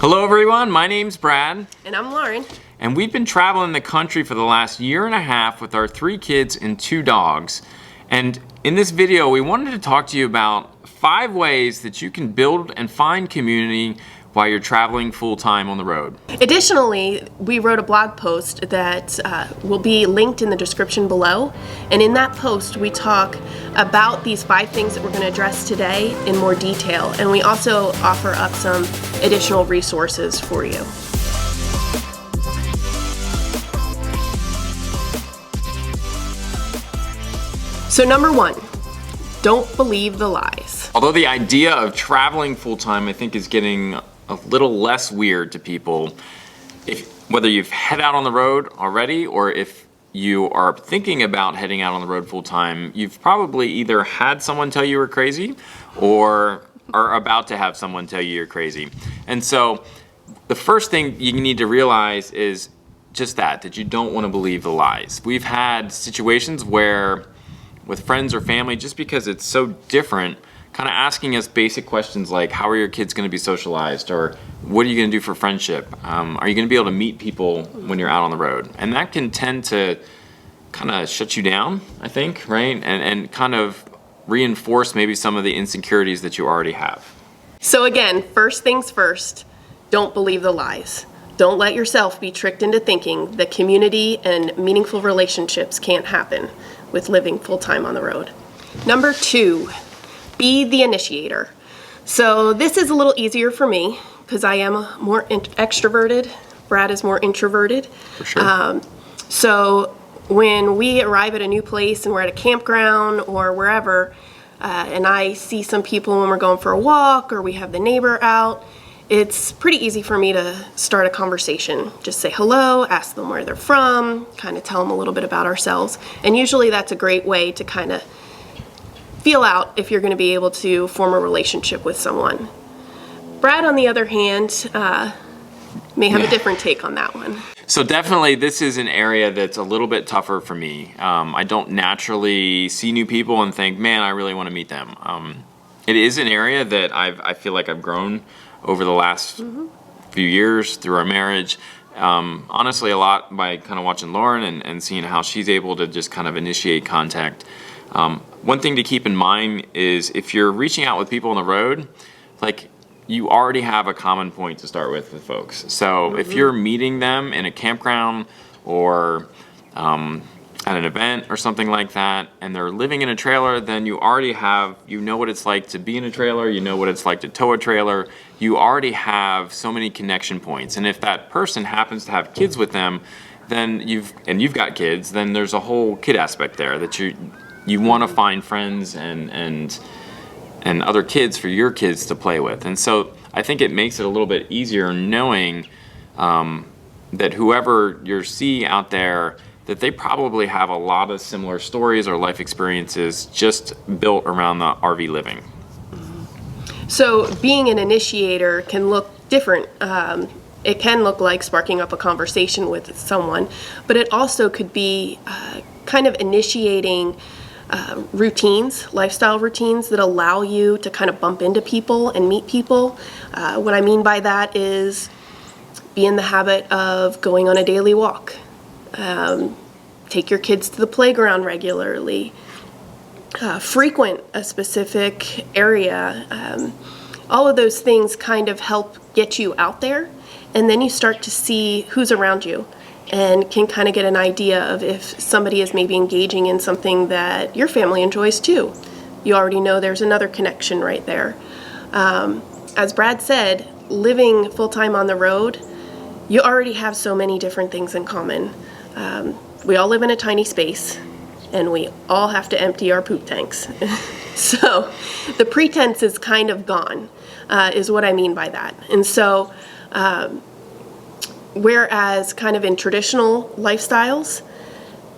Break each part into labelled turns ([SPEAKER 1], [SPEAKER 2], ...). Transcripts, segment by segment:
[SPEAKER 1] Hello everyone, my name's Brad.
[SPEAKER 2] And I'm Lauren.
[SPEAKER 1] And we've been traveling the country for the last year and a half with our 3 kids and 2 dogs. And in this video, we wanted to talk to you about 5 ways that you can build and find community while you're traveling full-time on the road.
[SPEAKER 2] Additionally, we wrote a blog post that will be linked in the description below. And in that post, we talk about these 5 things that we're going to address today in more detail. And we also offer up some additional resources for you. So number 1, don't believe the lies.
[SPEAKER 1] Although the idea of traveling full-time I think is getting a little less weird to people, whether you've head out on the road already or if you are thinking about heading out on the road full-time, you've probably either had someone tell you you're crazy or are about to have someone tell you you're crazy. And so the first thing you need to realize is just that you don't want to believe the lies. We've had situations where with friends or family, just because it's so different, kind of asking us basic questions like, how are your kids going to be socialized? Or what are you going to do for friendship? Are you going to be able to meet people when you're out on the road? And that can tend to kind of shut you down, I think, right? And kind of reinforce maybe some of the insecurities that you already have.
[SPEAKER 2] So again, first things first, don't believe the lies. Don't let yourself be tricked into thinking that community and meaningful relationships can't happen with living full-time on the road. Number 2, be the initiator. So this is a little easier for me because I am more extroverted. Brad is more introverted.
[SPEAKER 1] For sure.
[SPEAKER 2] So when we arrive at a new place and we're at a campground or wherever, and I see some people when we're going for a walk or we have the neighbor out, it's pretty easy for me to start a conversation. Just say hello, ask them where they're from, kind of tell them a little bit about ourselves. And usually that's a great way to kind of feel out if you're going to be able to form a relationship with someone. Brad, on the other hand, may have a different take on that one.
[SPEAKER 1] So definitely this is an area that's a little bit tougher for me. I don't naturally see new people and think, man, I really want to meet them. It is an area that I feel like I've grown over the last few years through our marriage. Honestly, a lot by kind of watching Lauren and seeing how she's able to just kind of initiate contact. One thing to keep in mind is if you're reaching out with people on the road, like you already have a common point to start with folks. So if you're meeting them in a campground or at an event or something like that, and they're living in a trailer, then you already have, you know what it's like to be in a trailer, you know what it's like to tow a trailer, you already have so many connection points. And if that person happens to have kids with them, then you've got kids, then there's a whole kid aspect there that you want to find friends and other kids for your kids to play with. And so I think it makes it a little bit easier knowing that whoever you see out there, that they probably have a lot of similar stories or life experiences just built around the RV living.
[SPEAKER 2] So being an initiator can look different. It can look like sparking up a conversation with someone, but it also could be kind of initiating routines, lifestyle routines that allow you to kind of bump into people and meet people. What I mean by that is be in the habit of going on a daily walk. Take your kids to the playground regularly. Frequent a specific area. All of those things kind of help get you out there, and then you start to see who's around you and can kind of get an idea of if somebody is maybe engaging in something that your family enjoys too. You already know there's another connection right there. As Brad said, living full-time on the road, you already have so many different things in common. We all live in a tiny space, and we all have to empty our poop tanks. So the pretense is kind of gone, is what I mean by that. And so whereas kind of in traditional lifestyles,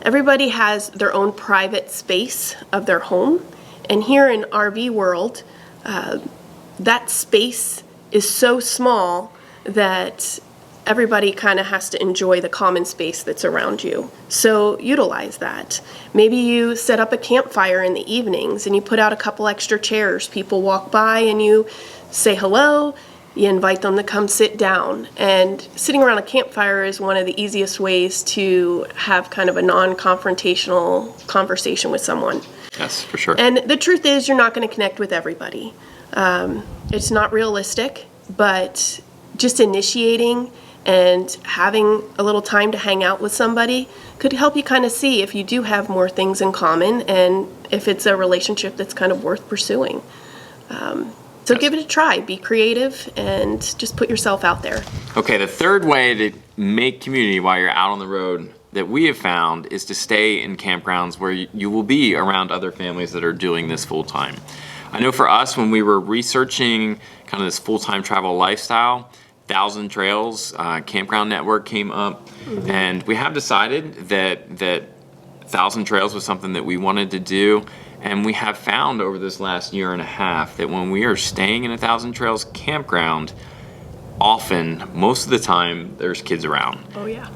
[SPEAKER 2] everybody has their own private space of their home. And here in RV world, that space is so small that everybody kind of has to enjoy the common space that's around you. So utilize that. Maybe you set up a campfire in the evenings and you put out a couple extra chairs. People walk by and you say hello, You invite them to come sit down. And sitting around a campfire is one of the easiest ways to have kind of a non-confrontational conversation with someone.
[SPEAKER 1] Yes, for sure.
[SPEAKER 2] And the truth is, you're not going to connect with everybody. It's not realistic, but just initiating and having a little time to hang out with somebody could help you kind of see if you do have more things in common and if it's a relationship that's kind of worth pursuing. So give it a try. Be creative and just put yourself out there.
[SPEAKER 1] Okay, the third way to make community while you're out on the road that we have found is to stay in campgrounds where you will be around other families that are doing this full time. I know for us, when we were researching kind of this full-time travel lifestyle, Thousand Trails Campground Network came up, and we have decided that Thousand Trails was something that we wanted to do. And we have found over this last year and a half that when we are staying in a Thousand Trails campground, often, most of the time, there's kids around.
[SPEAKER 2] Oh, yeah.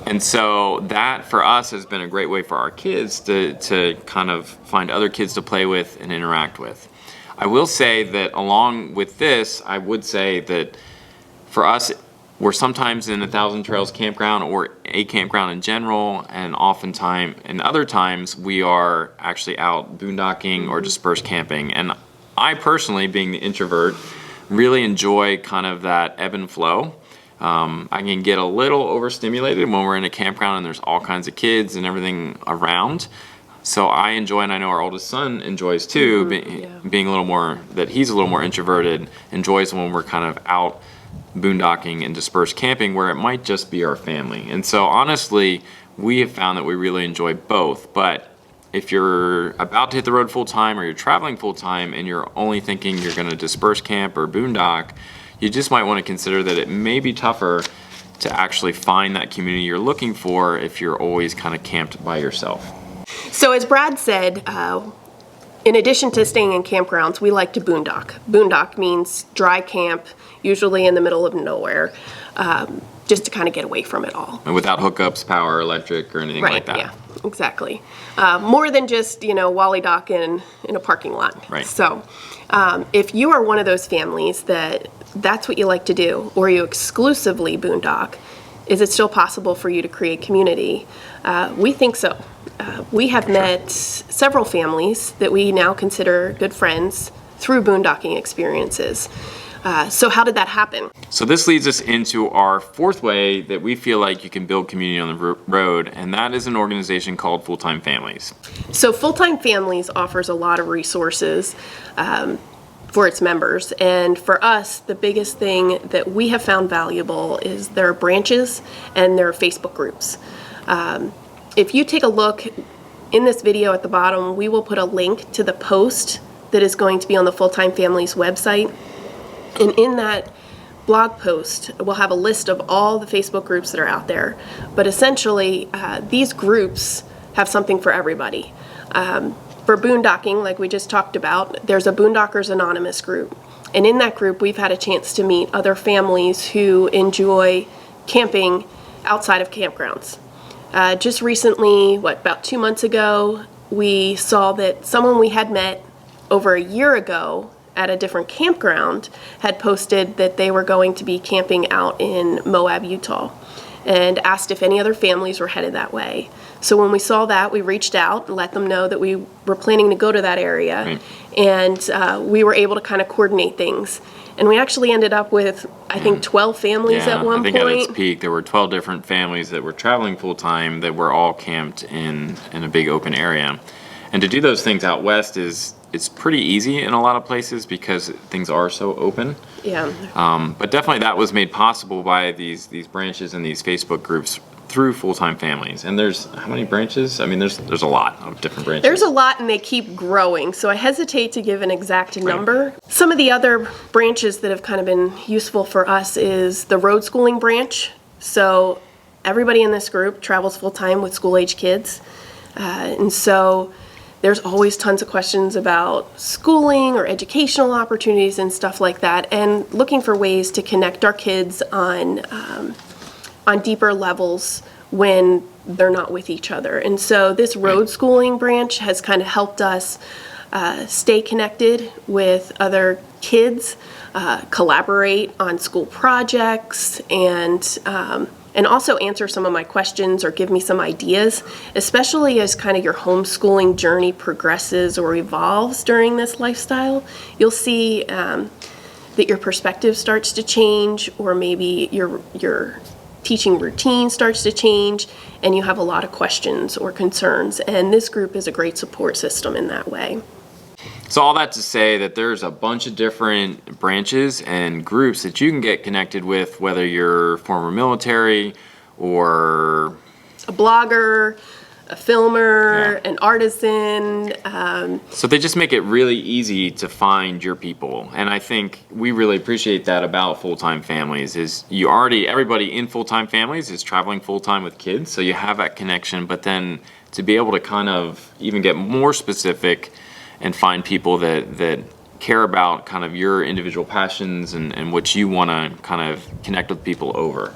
[SPEAKER 1] And so that, for us, has been a great way for our kids to kind of find other kids to play with and interact with. I will say that along with this, I would say that for us, we're sometimes in a Thousand Trails campground or a campground in general, and oftentimes, and other times, we are actually out boondocking or dispersed camping. And I personally, being the introvert, really enjoy kind of that ebb and flow. I can get a little overstimulated when we're in a campground and there's all kinds of kids and everything around. So I enjoy, and I know our oldest son enjoys too, being a little more, that he's a little more introverted, enjoys when we're kind of out boondocking and dispersed camping where it might just be our family. And so honestly, we have found that we really enjoy both. But if you're about to hit the road full time or you're traveling full time and you're only thinking you're going to disperse camp or boondock, you just might want to consider that it may be tougher to actually find that community you're looking for if you're always kind of camped by yourself.
[SPEAKER 2] So as Brad said, in addition to staying in campgrounds, we like to boondock. Boondock means dry camp, usually in the middle of nowhere, just to kind of get away from it all.
[SPEAKER 1] And without hookups, power, electric, or anything like that.
[SPEAKER 2] Yeah, exactly. More than just, Wally Dock in a parking lot.
[SPEAKER 1] Right.
[SPEAKER 2] So if you are one of those families that's what you like to do, or you exclusively boondock, is it still possible for you to create community? We think so. We have met several families that we now consider good friends through boondocking experiences. So how did that happen?
[SPEAKER 1] So this leads us into our fourth way that we feel like you can build community on the road, and that is an organization called FullTime Families.
[SPEAKER 2] So FullTime Families offers a lot of resources for its members, and for us, the biggest thing that we have found valuable is their branches and their Facebook groups. If you take a look in this video at the bottom, we will put a link to the post that is going to be on the FullTime Families website. And in that blog post, we'll have a list of all the Facebook groups that are out there. But essentially, these groups have something for everybody. For boondocking, like we just talked about, there's a Boondockers Anonymous group. And in that group, we've had a chance to meet other families who enjoy camping outside of campgrounds. Just recently, about 2 months ago, we saw that someone we had met over a year ago at a different campground had posted that they were going to be camping out in Moab, Utah, and asked if any other families were headed that way. So when we saw that, we reached out and let them know that we were planning to go to that area,
[SPEAKER 1] right.
[SPEAKER 2] And we were able to kind of coordinate things. And we actually ended up with, I think, 12 families at one point.
[SPEAKER 1] I think at its peak, there were 12 different families that were traveling full-time that were all camped in a big open area. And to do those things out west it's pretty easy in a lot of places because things are so open.
[SPEAKER 2] Yeah.
[SPEAKER 1] But definitely that was made possible by these branches and these Facebook groups through FullTime Families. And there's how many branches? I mean, there's a lot of different branches.
[SPEAKER 2] There's a lot, and they keep growing, so I hesitate to give an exact number. Right. Some of the other branches that have kind of been useful for us is the road schooling branch. So everybody in this group travels full-time with school-age kids. And so there's always tons of questions about schooling or educational opportunities and stuff like that, and looking for ways to connect our kids on deeper levels when they're not with each other. And so this road schooling branch has kind of helped us stay connected with other kids, collaborate on school projects, and also answer some of my questions or give me some ideas, especially as kind of your homeschooling journey progresses or evolves during this lifestyle. You'll see that your perspective starts to change, or maybe your teaching routine starts to change, and you have a lot of questions or concerns. And this group is a great support system in that way.
[SPEAKER 1] So all that to say that there's a bunch of different branches and groups that you can get connected with, whether you're former military or
[SPEAKER 2] A blogger, a filmer, an artisan.
[SPEAKER 1] So they just make it really easy to find your people. And I think we really appreciate that about FullTime Families is everybody in FullTime Families is traveling full-time with kids. So you have that connection, but then to be able to kind of even get more specific and find people that care about kind of your individual passions and what you want to kind of connect with people over.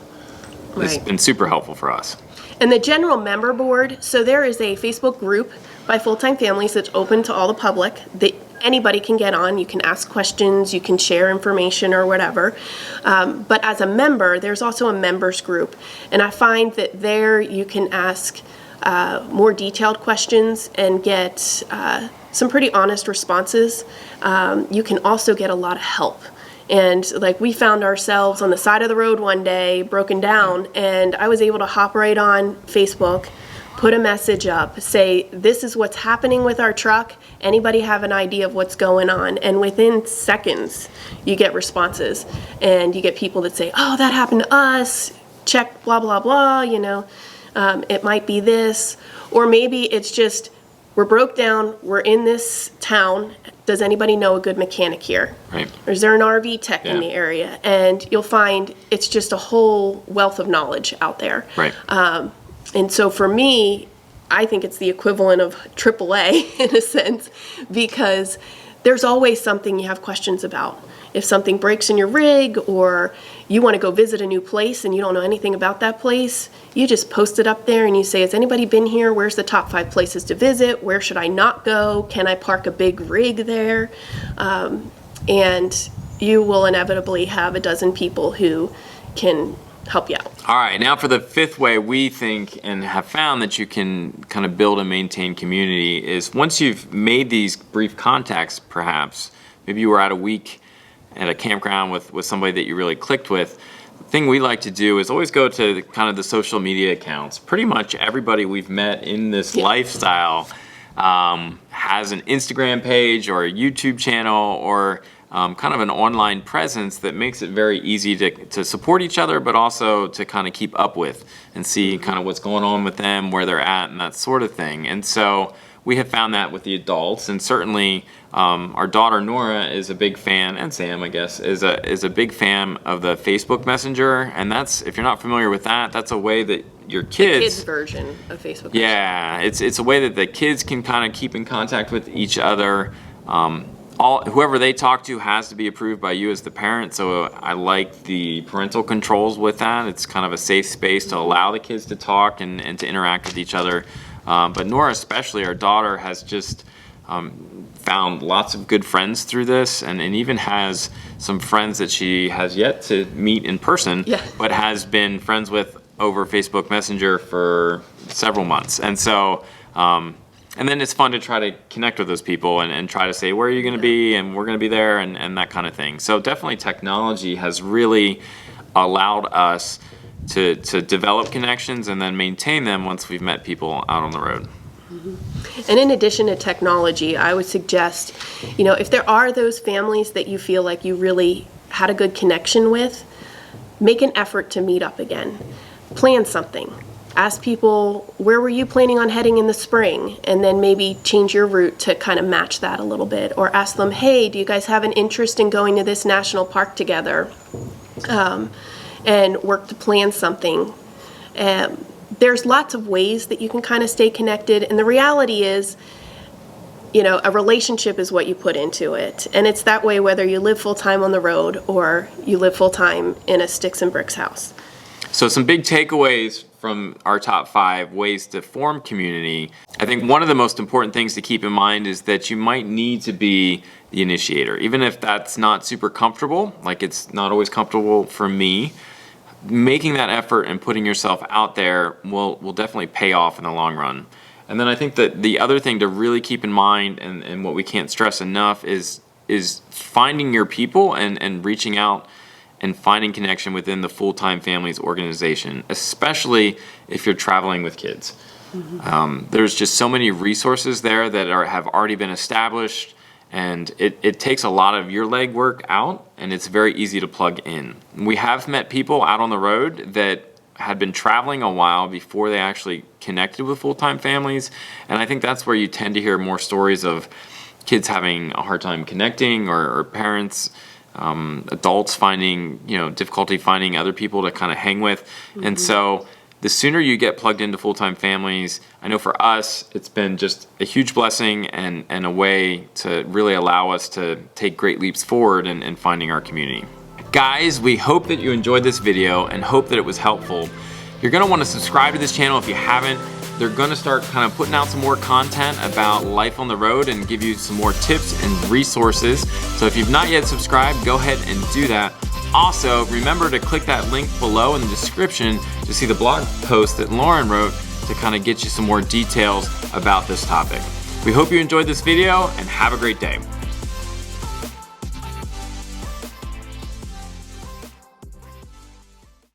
[SPEAKER 1] It's been super helpful for us.
[SPEAKER 2] And the general member board, so there is a Facebook group by FullTime Families that's open to all the public that anybody can get on. You can ask questions, you can share information or whatever. But as a member, there's also a members group. And I find that there you can ask more detailed questions and get some pretty honest responses. You can also get a lot of help. And like we found ourselves on the side of the road one day, broken down, and I was able to hop right on Facebook, put a message up, say, this is what's happening with our truck. Anybody have an idea of what's going on? And within seconds, you get responses. And you get people that say, oh, that happened to us. Check blah, blah, blah, it might be this. Or maybe it's just, we're broke down, we're in this town. Does anybody know a good mechanic here?
[SPEAKER 1] Right.
[SPEAKER 2] Or is there an RV tech in the area? And you'll find it's just a whole wealth of knowledge out there.
[SPEAKER 1] Right.
[SPEAKER 2] And so for me, I think it's the equivalent of AAA in a sense, because there's always something you have questions about. If something breaks in your rig, or you want to go visit a new place and you don't know anything about that place, you just post it up there and you say, has anybody been here? Where's the top 5 places to visit? Where should I not go? Can I park a big rig there? And you will inevitably have a dozen people who can help you out.
[SPEAKER 1] All right, now for the 5th way we think and have found that you can kind of build and maintain community is once you've made these brief contacts, perhaps, maybe you were out a week at a campground with somebody that you really clicked with. The thing we like to do is always go to kind of the social media accounts. Pretty much everybody we've met in this lifestyle has an Instagram page or a YouTube channel or kind of an online presence that makes it very easy to support each other, but also to kind of keep up with and see kind of what's going on with them, where they're at, and that sort of thing. And so we have found that with the adults, and certainly our daughter Nora is a big fan, and Sam, I guess, is a big fan of the Facebook Messenger. And that's, if you're not familiar with that, that's a way that your kids...
[SPEAKER 2] The kids version of Facebook Messenger.
[SPEAKER 1] Yeah, it's a way that the kids can kind of keep in contact with each other. Whoever they talk to has to be approved by you as the parent, so I like the parental controls with that. It's kind of a safe space to allow the kids to talk and to interact with each other. But Nora especially, our daughter, has just found lots of good friends through this, and even has some friends that she has yet to meet in person, but has been friends with over Facebook Messenger for several months. And so, and then it's fun to try to connect with those people and try to say, where are you going to be, and we're going to be there, and that kind of thing. So definitely technology has really allowed us to develop connections and then maintain them once we've met people out on the road.
[SPEAKER 2] And in addition to technology, I would suggest, if there are those families that you feel like you really had a good connection with, make an effort to meet up again. Plan something. Ask people, where were you planning on heading in the spring? And then maybe change your route to kind of match that a little bit. Or ask them, hey, do you guys have an interest in going to this national park together? And work to plan something. There's lots of ways that you can kind of stay connected. And the reality is, a relationship is what you put into it. And it's that way whether you live full-time on the road or you live full-time in a sticks and bricks house.
[SPEAKER 1] So some big takeaways from our top 5 ways to form community, I think one of the most important things to keep in mind is that you might need to be the initiator. Even if that's not super comfortable, like it's not always comfortable for me, making that effort and putting yourself out there will definitely pay off in the long run. And then I think that the other thing to really keep in mind, and what we can't stress enough, is finding your people and reaching out and finding connection within the FullTime Families organization, especially if you're traveling with kids. There's just so many resources there that have already been established, and it takes a lot of your legwork out, and it's very easy to plug in. We have met people out on the road that had been traveling a while before they actually connected with FullTime Families, and I think that's where you tend to hear more stories of kids having a hard time connecting, or parents, adults finding difficulty finding other people to kind of hang with. And so the sooner you get plugged into FullTime Families, I know for us it's been just a huge blessing and a way to really allow us to take great leaps forward in finding our community. Guys, we hope that you enjoyed this video and hope that it was helpful. You're going to want to subscribe to this channel if you haven't. They're going to start kind of putting out some more content about life on the road and give you some more tips and resources. So if you've not yet subscribed, go ahead and do that. Also, remember to click that link below in the description to see the blog post that Lauren wrote to kind of get you some more details about this topic. We hope you enjoyed this video and have a great day.